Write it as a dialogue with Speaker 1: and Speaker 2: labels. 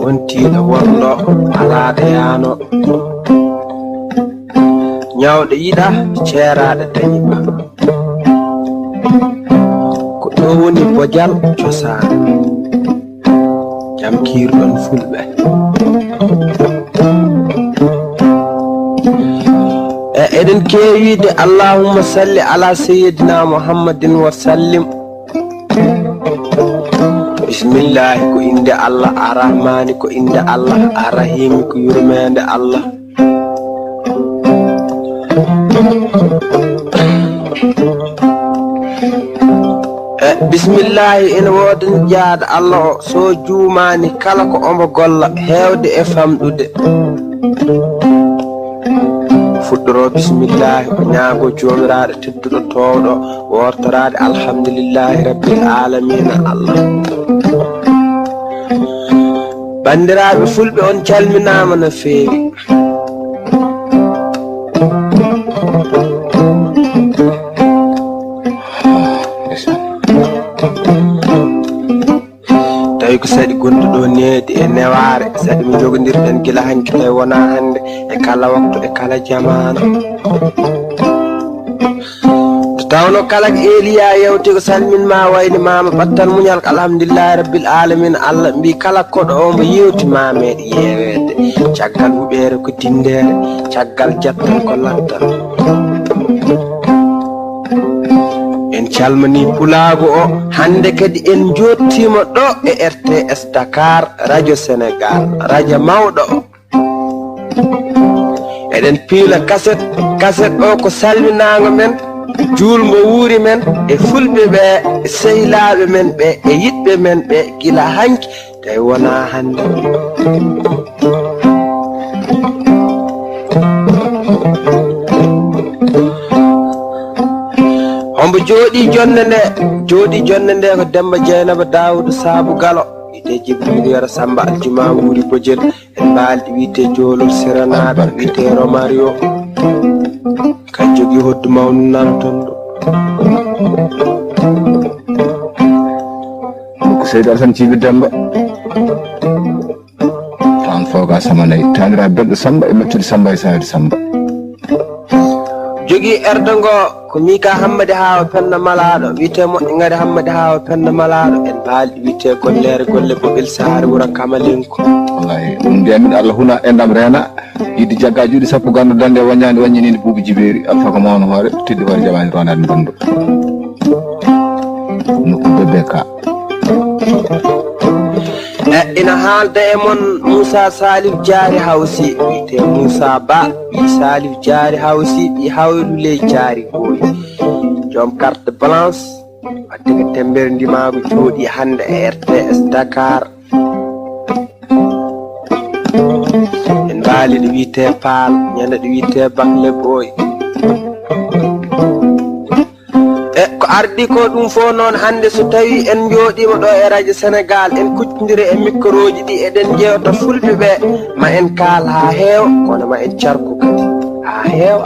Speaker 1: wontiɗo wonɗo alaɗo yaano ñawɗo yiɗa ceeraɗo dañiɓa ko ɗo woni bojal cosaan jam kiirɗon fulɓe eɗen keewide allahumma salli ala sayyidina muhammadin wa sallim. Bismillahi ko inde Allah, arrahmani ko inde Allah, arrahimi ko yurmede Allah. Bismillahi ene wodan jaada Allah o so juumani kala ko omo golla hewde e famɗude fuɗɗoro bismillahi ko ñaago jomiraɗo tedduɗo towɗo wortorade alhamdulillahi rabbil alamina Allah. Bandiraɓe fulɓe on calminama no feewi. tawi ko saɗi gonɗuɗo needi e neware saɗi mi jogodirɗen gila hanki tawi wona hande e kala waktu e kala jamanu to tawno kala ko Eliya yewti ko salminma wayni mama battal muñal ko alhamdulillahi rabbil alamin. Allah mbi kala koɗo o mo yewti ma meeɗi yewede caggal huɓere ko dindere caggal jattal ko lattal. En calmani pulago o hande kadi en jottima ɗo e RTS Dakar radio Sénégal radio mawɗo o eɗen piila kaset o ko salminago men julmo wuuri men e fulɓe ɓe e sehilaɓe men ɓe e yiɗɓe men ɓe gila hanki tawi wona hande. Ombo jooɗi jonde nde ko Demba Dieynaba Daoudou Sabou Galo wiyete Jibril Yero Samba Aljuma wuuri Bojel en mbalɗi wiyete Jolol Siranaɗo wiyete Romario kan jogui hoddu mawnu nantondo
Speaker 2: ko Seydou Alassane Djiby Demba tan foga samanayi tanira belɗo Samba e mettude Samba e sayde Samba
Speaker 1: jogui erdogo ko Mika Hammadi Hawa Penna Malaɗo wiyete moƴƴi ngari Hammadi Hawa Penna Malaɗo en mbalɗi wiyete gollere golle Boɓel Sare wuro Kamalenko.
Speaker 2: wallahi ɗum mbiyamiɗo Allah huna endam rena yidde jagga juuɗe sappo gandu dande waññade waññinide Boubou Djibéri alfa ko mawno hoore tidde hoore jamani ronade bondo nokku bébé ka
Speaker 1: ina haalda e mon Moussa Salif Diary Hawsi wiyete Moussa Ba ɓi Salif Diary Hawsi ɓi Hawluley Diary Boy joom carte blanche wadde ko tembere ndimago jooɗi hande e RTS Dakar en mbaali ɗo wiyete Paal ñande ɗo wiyete Bakle Boy ko ardi ko ɗum fo noon hande so tawi en jooɗima ɗo e radio Sénégal en kuccodiri e micro ji ɗi eɗen jewta fulɓe ɓe ma en kaal ha heewa kono ma en carku kadi ha heewa